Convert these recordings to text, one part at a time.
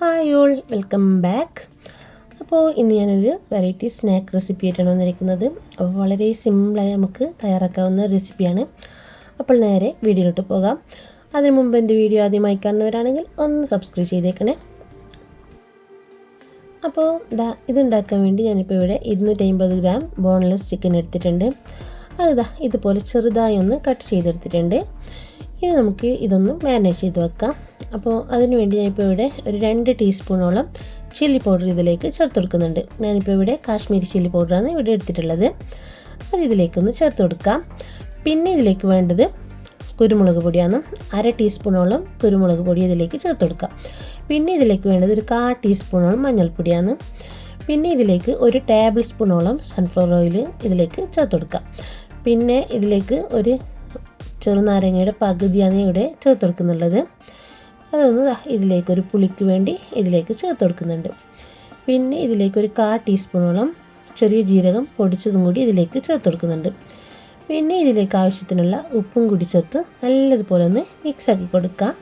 Hi all, welcome back. അപ്പോൾ ഇന്ന് ഞാനൊരു വെറൈറ്റി സ്നാക്ക് റെസിപ്പി ആയിട്ടാണ് വന്നിരിക്കുന്നത്. അപ്പോൾ വളരെ സിമ്പിളായി നമുക്ക് തയ്യാറാക്കാവുന്ന റെസിപ്പിയാണ്. അപ്പോൾ നേരെ വീഡിയോയിലോട്ട് പോകാം. അതിനു മുമ്പ് എൻ്റെ വീഡിയോ ആദ്യമായി കാണുന്നവരാണെങ്കിൽ ഒന്ന് സബ്സ്ക്രൈബ് ചെയ്തേക്കണേ. അപ്പോൾ ഇതുണ്ടാക്കാൻ വേണ്ടി ഞാനിപ്പോൾ ഇവിടെ 250 ഗ്രാം ബോൺലെസ് ചിക്കൻ എടുത്തിട്ടുണ്ട്. ഇതുപോലെ ചെറുതായി ഒന്ന് കട്ട് ചെയ്തെടുത്തിട്ടുണ്ട്. ഇനി നമുക്ക് ഇതൊന്ന് മാരിനേറ്റ് ചെയ്ത് വെക്കാം. അപ്പോൾ അതിന് വേണ്ടി ഞാനിപ്പോൾ ഇവിടെ ഒരു 2 ടീസ്പൂണോളം ചില്ലി പൗഡർ ഇതിലേക്ക് ചേർത്ത് കൊടുക്കുന്നുണ്ട്. ഞാനിപ്പോൾ ഇവിടെ കാശ്മീരി ചില്ലി പൗഡറാണ് ഇവിടെ എടുത്തിട്ടുള്ളത്. അത് ഇതിലേക്കൊന്ന് ചേർത്ത് കൊടുക്കാം. പിന്നെ ഇതിലേക്ക് വേണ്ടത് കുരുമുളക് പൊടിയാണ്. 1/2 ടീസ്പൂണോളം കുരുമുളക് പൊടി ഇതിലേക്ക് ചേർത്ത് കൊടുക്കാം. പിന്നെ ഇതിലേക്ക് വേണ്ടത് ഒരു 1/4 ടീസ്പൂണോളം മഞ്ഞൾപ്പൊടിയാണ്. പിന്നെ ഇതിലേക്ക് ഒരു ടേബിൾ സ്പൂണോളം സൺഫ്ലവർ ഓയിൽ ഇതിലേക്ക് ചേർത്ത് കൊടുക്കാം. പിന്നെ ഇതിലേക്ക് ഒരു ചെറുനാരങ്ങയുടെ പകുതിയാണ് ഇവിടെ ചേർത്ത് കൊടുക്കുന്നുള്ളത്. അതൊന്ന് ഇതിലേക്ക് ഒരു പുളിക്ക് വേണ്ടി ഇതിലേക്ക് ചേർത്ത് കൊടുക്കുന്നുണ്ട്. പിന്നെ ഇതിലേക്ക് ഒരു 1/4 ടീസ്പൂണോളം ചെറിയ ജീരകം പൊടിച്ചതും കൂടി ഇതിലേക്ക് ചേർത്ത് കൊടുക്കുന്നുണ്ട്. പിന്നെ ഇതിലേക്ക് ആവശ്യത്തിനുള്ള ഉപ്പും കൂടി ചേർത്ത് നല്ലതുപോലെ ഒന്ന് മിക്സാക്കി കൊടുക്കുക.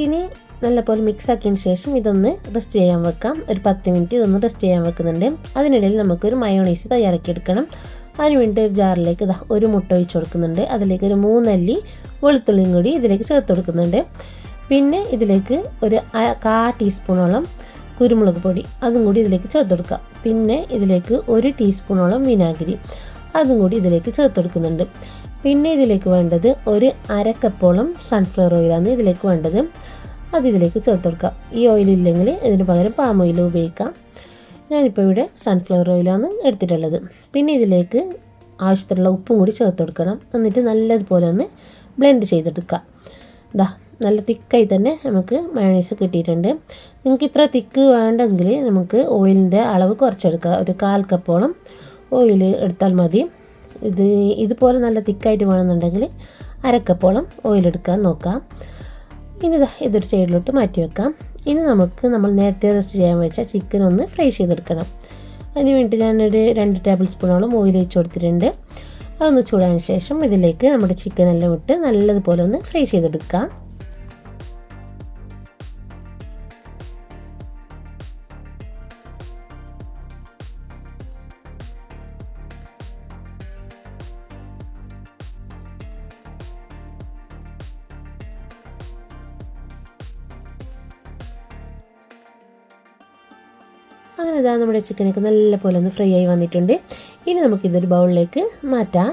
ഇനി നല്ലപോലെ മിക്സാക്കിയതിന് ശേഷം ഇതൊന്ന് റെസ്റ്റ് ചെയ്യാൻ വെക്കാം. ഒരു 10 മിനിറ്റ് ഇതൊന്ന് റെസ്റ്റ് ചെയ്യാൻ വെക്കുന്നുണ്ട്. അതിനിടയിൽ നമുക്കൊരു മയോണൈസ് തയ്യാറാക്കിയെടുക്കണം. അതിന് വേണ്ടി ഒരു ജാറിലേക്ക് ഒരു മുട്ട ഒഴിച്ച് കൊടുക്കുന്നുണ്ട്. അതിലേക്ക് ഒരു 3 അല്ലി വെളുത്തുള്ളിയും കൂടി ഇതിലേക്ക് ചേർത്ത് കൊടുക്കുന്നുണ്ട്. പിന്നെ ഇതിലേക്ക് ഒരു 1/4 ടീസ്പൂണോളം കുരുമുളക് പൊടി അതും കൂടി ഇതിലേക്ക് ചേർത്ത് കൊടുക്കുക. പിന്നെ ഇതിലേക്ക് 1 ടീസ്പൂണോളം വിനാഗിരി അതും കൂടി ഇതിലേക്ക് ചേർത്ത് കൊടുക്കുന്നുണ്ട്. പിന്നെ ഇതിലേക്ക് വേണ്ടത് ഒരു 1/2 കപ്പോളം സൺഫ്ലവർ ഓയിലാണ് ഇതിലേക്ക് വേണ്ടത്. അത് ഇതിലേക്ക് ചേർത്ത് കൊടുക്കാം. ഈ ഓയിലില്ലെങ്കിൽ ഇതിന് പകരം പാം ഓയിൽ ഉപയോഗിക്കാം. ഞാനിപ്പോൾ ഇവിടെ സൺഫ്ലവർ ഓയിലാണ് എടുത്തിട്ടുള്ളത്. പിന്നെ ഇതിലേക്ക് ആവശ്യത്തിനുള്ള ഉപ്പും കൂടി ചേർത്ത് കൊടുക്കണം. എന്നിട്ട് നല്ലതുപോലെ ഒന്ന് ബ്ലെൻഡ് ചെയ്തെടുക്കുക. നല്ല തിക്കായി തന്നെ നമുക്ക് മയോണൈസ് കിട്ടിയിട്ടുണ്ട്. നിങ്ങൾക്ക് ഇത്ര തിക്ക് വേണ്ടെങ്കിൽ നമുക്ക് ഓയിലിൻ്റെ അളവ് കുറച്ചെടുക്കുക. ഒരു 1/4 കപ്പോളം ഓയിൽ എടുത്താൽ മതി. ഇതുപോലെ നല്ല തിക്കായിട്ട് വേണമെന്നുണ്ടെങ്കിൽ 1/2 കപ്പോളം ഓയിൽ എടുക്കാൻ നോക്കാം. ഇനി ഇതൊരു സൈഡിലോട്ട് മാറ്റി വെക്കാം. ഇനി നമ്മൾ നേരത്തെ റെസ്റ്റ് ചെയ്യാൻ വെച്ച ചിക്കൻ ഒന്ന് ഫ്രൈ ചെയ്തെടുക്കണം. അതിന് വേണ്ടി ഞാനൊരു 2 ടേബിൾ സ്പൂണോളം ഓയിൽ ഒഴിച്ച് കൊടുത്തിട്ടുണ്ട്. അതൊന്ന് ചൂടാൻ ശേഷം ഇതിലേക്ക് നമ്മുടെ ചിക്കനെല്ലാം ഇട്ട് നല്ലതുപോലെ ഒന്ന് ഫ്രൈ ചെയ്തെടുക്കാം. അങ്ങനെ നമ്മുടെ ചിക്കനൊക്കെ നല്ലപോലെ ഒന്ന് ഫ്രൈ ആയി വന്നിട്ടുണ്ട്. ഇനി നമുക്കിതൊരു ബൗളിലേക്ക് മാറ്റാം.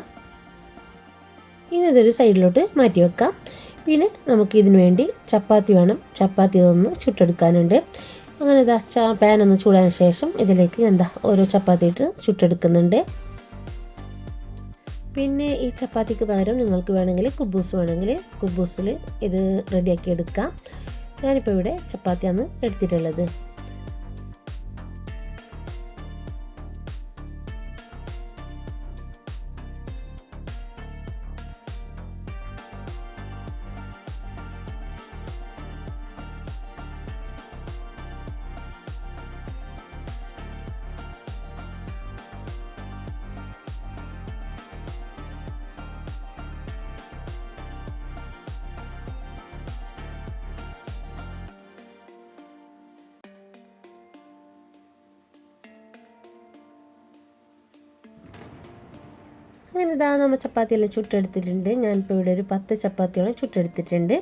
ഇനി ഇതൊരു സൈഡിലോട്ട് മാറ്റി വെക്കാം. പിന്നെ നമുക്കിതിന് വേണ്ടി ചപ്പാത്തി വേണം. ചപ്പാത്തി ഇതൊന്ന് ചുട്ടെടുക്കാനുണ്ട്. അങ്ങനെ പാനൊന്ന് ചൂടാൻ ശേഷം ഇതിലേക്ക് ഓരോ ചപ്പാത്തി ഇട്ട് ചുട്ടെടുക്കുന്നുണ്ട്. പിന്നെ ഈ ചപ്പാത്തിക്ക് പകരം നിങ്ങൾക്ക് വേണമെങ്കിൽ കുബൂസ് വേണമെങ്കിൽ കുബൂസിൽ ഇത് റെഡിയാക്കി എടുക്കാം. ഞാനിപ്പോൾ ഇവിടെ ചപ്പാത്തിയാണ് എടുത്തിട്ടുള്ളത്. അങ്ങനെ നമ്മൾ ചപ്പാത്തിയെല്ലാം ചുട്ടെടുത്തിട്ടുണ്ട്. ഞാനിപ്പോൾ ഇവിടെ ഒരു 10 ചപ്പാത്തിയോളം ചുട്ടെടുത്തിട്ടുണ്ട്.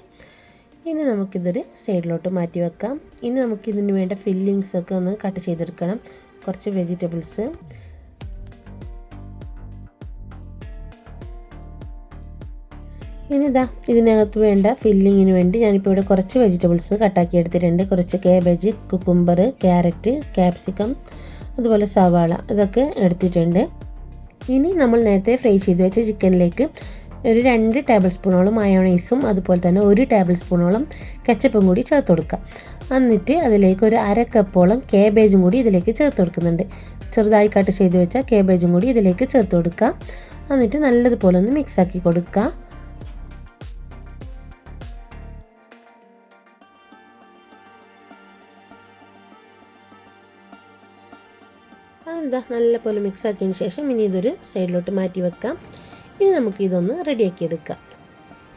ഇനി നമുക്കിതൊരു സൈഡിലോട്ട് മാറ്റി വെക്കാം. ഇനി നമുക്കിതിന് വേണ്ട ഫില്ലിങ്സൊക്കെ ഒന്ന് കട്ട് ചെയ്തെടുക്കണം. കുറച്ച് വെജിറ്റബിൾസ്, ഇനി ഇതിനകത്ത് വേണ്ട ഫില്ലിങ്ങിന് വേണ്ടി ഞാനിപ്പോൾ ഇവിടെ കുറച്ച് വെജിറ്റബിൾസ് കട്ടാക്കി എടുത്തിട്ടുണ്ട്. കുറച്ച് കാബേജ്, കുക്കുംബർ, ക്യാരറ്റ്, ക്യാപ്സിക്കം, അതുപോലെ സവാള ഇതൊക്കെ എടുത്തിട്ടുണ്ട്. ഇനി നമ്മൾ നേരത്തെ ഫ്രൈ ചെയ്ത് വെച്ച ചിക്കനിലേക്ക് ഒരു 2 ടേബിൾ സ്പൂണോളം മയോണൈസും അതുപോലെ തന്നെ 1 ടേബിൾ സ്പൂണോളം കെച്ചപ്പും കൂടി ചേർത്ത് കൊടുക്കുക. എന്നിട്ട് അതിലേക്ക് ഒരു 1/2 കപ്പോളം കാബേജും കൂടി ഇതിലേക്ക് ചേർത്ത് കൊടുക്കുന്നുണ്ട്. ചെറുതായി കട്ട് ചെയ്ത് വെച്ച കാബേജും കൂടി ഇതിലേക്ക് ചേർത്ത് കൊടുക്കുക. എന്നിട്ട് നല്ലതുപോലെ ഒന്ന് മിക്സാക്കി കൊടുക്കുക. ഇതാ നല്ലപോലെ മിക്സ് ആക്കിയതിന് ശേഷം ഇനി ഇതൊരു സൈഡിലോട്ട് മാറ്റി വെക്കാം. ഇനി നമുക്ക് ഇതൊന്ന് റെഡിയാക്കി എടുക്കാം.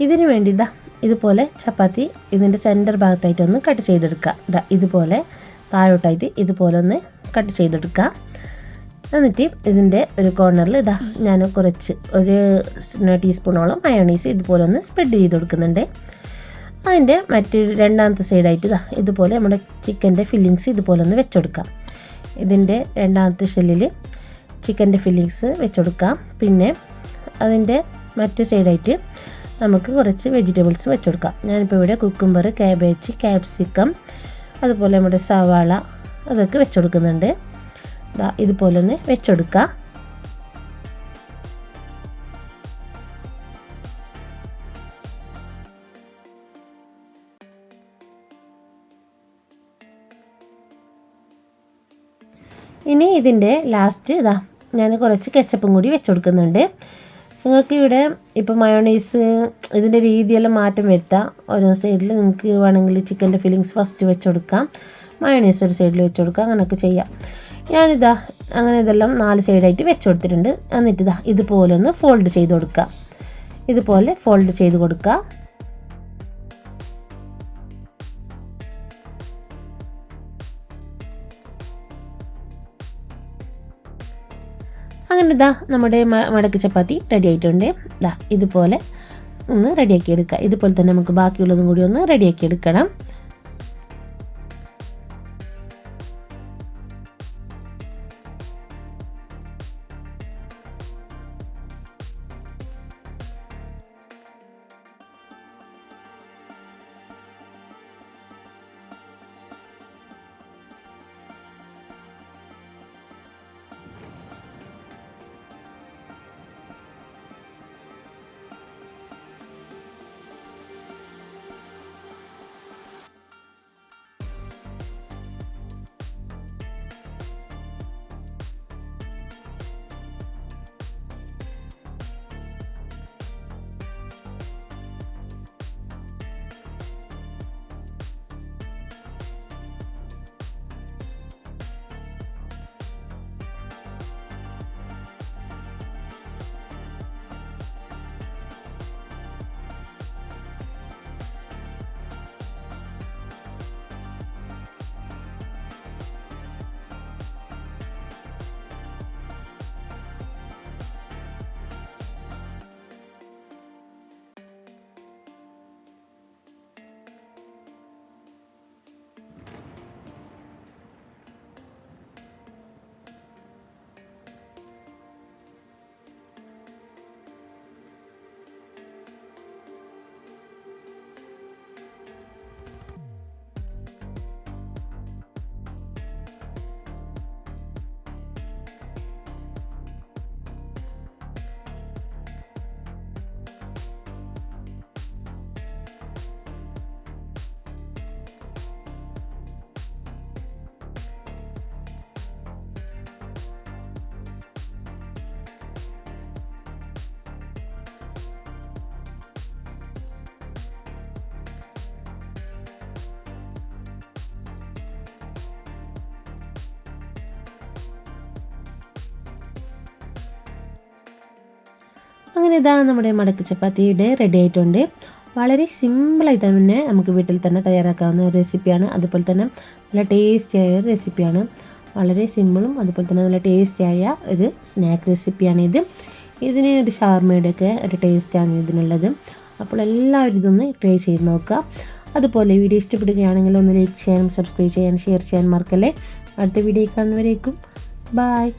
ഇതിന് വേണ്ടി ഇതാ ഇതുപോലെ ചപ്പാത്തി ഇതിൻ്റെ സെൻറ്റർ ഭാഗത്തായിട്ടൊന്ന് കട്ട് ചെയ്തെടുക്കുക. ഇതാ ഇതുപോലെ താഴോട്ടായിട്ട് ഇതുപോലെ ഒന്ന് കട്ട് ചെയ്തെടുക്കുക. എന്നിട്ട് ഇതിൻ്റെ ഒരു കോർണറിൽ ഇതാ ഞാൻ കുറച്ച് ഒരു ടീസ്പൂണോളം മയോണൈസ് ഇതുപോലെ ഒന്ന് സ്പ്രെഡ് ചെയ്ത് കൊടുക്കുന്നുണ്ട്. അതിൻ്റെ രണ്ടാമത്തെ സൈഡായിട്ട് ഇതാ ഇതുപോലെ നമ്മുടെ ചിക്കൻ്റെ ഫില്ലിങ്സ് ഇതുപോലെ ഒന്ന് വെച്ചെടുക്കാം. ഇതിൻ്റെ രണ്ടാമത്തെ ഷെല്ലിൽ ചിക്കൻ്റെ ഫില്ലിങ്സ് വെച്ചെടുക്കാം. പിന്നെ അതിൻ്റെ മറ്റു സൈഡായിട്ട് നമുക്ക് കുറച്ച് വെജിറ്റബിൾസ് വെച്ചെടുക്കാം. ഞാനിപ്പോൾ ഇവിടെ കുക്കുംബർ, കാബേജ്, ക്യാപ്സിക്കം, അതുപോലെ നമ്മുടെ സവാള അതൊക്കെ വെച്ചെടുക്കുന്നുണ്ട്. ഇതുപോലെ ഒന്ന് വെച്ചെടുക്കുക. ഇനി ഇതിൻ്റെ ലാസ്റ്റ് ഞാൻ കുറച്ച് കെച്ചപ്പും കൂടി വെച്ചുകൊടുക്കുന്നുണ്ട്. നിങ്ങൾക്ക് ഇവിടെ ഇപ്പോൾ മയോണൈസ് ഇതിൻ്റെ രീതിയെല്ലാം മാറ്റം വരുത്താം. ഓരോ സൈഡിൽ നിങ്ങൾക്ക് വേണമെങ്കിൽ ചിക്കൻ്റെ ഫില്ലിങ്സ് ഫസ്റ്റ് വെച്ച് കൊടുക്കാം, മയോണൈസ് ഒരു സൈഡിൽ വെച്ച് കൊടുക്കാം, അങ്ങനെയൊക്കെ ചെയ്യാം. അങ്ങനെ ഇതെല്ലാം 4 സൈഡായിട്ട് വെച്ച് കൊടുത്തിട്ടുണ്ട്. എന്നിട്ട് ഇതുപോലെ ഒന്ന് ഫോൾഡ് ചെയ്ത് കൊടുക്കുക. ഇതുപോലെ ഫോൾഡ് ചെയ്ത് കൊടുക്കുക. അങ്ങനെ നമ്മുടെ മടക്ക് ചപ്പാത്തി റെഡി ആയിട്ടുണ്ട്. ഇതുപോലെ ഒന്ന് റെഡിയാക്കി എടുക്കുക. ഇതുപോലെ തന്നെ നമുക്ക് ബാക്കിയുള്ളതും കൂടി ഒന്ന് റെഡിയാക്കി എടുക്കണം. അങ്ങനെ നമ്മുടെ മടക്ക് ചപ്പാത്തിയുടെ റെഡി ആയിട്ടുണ്ട്. വളരെ സിമ്പിളായിട്ട് തന്നെ നമുക്ക് വീട്ടിൽ തന്നെ തയ്യാറാക്കാവുന്ന ഒരു റെസിപ്പിയാണ്. അതുപോലെ തന്നെ നല്ല ടേസ്റ്റിയായ ഒരു റെസിപ്പിയാണ്. വളരെ സിമ്പിളും അതുപോലെ തന്നെ നല്ല ടേസ്റ്റിയായ ഒരു സ്നാക്ക് റെസിപ്പിയാണ് ഇത്. ഇതിന് ഒരു ഷവർമയുടെയൊക്കെ ഒരു ടേസ്റ്റാണ് ഇതിനുള്ളത്. അപ്പോൾ എല്ലാവരും ഇതൊന്ന് ട്രൈ ചെയ്ത് നോക്കുക. അതുപോലെ വീഡിയോ ഇഷ്ടപ്പെടുകയാണെങ്കിൽ ഒന്ന് ലൈക്ക് ചെയ്യാനും സബ്സ്ക്രൈബ് ചെയ്യാനും ഷെയർ ചെയ്യാനും മറക്കല്ലേ. അടുത്ത വീഡിയോ കാണുന്നവരേക്കും ബായ്.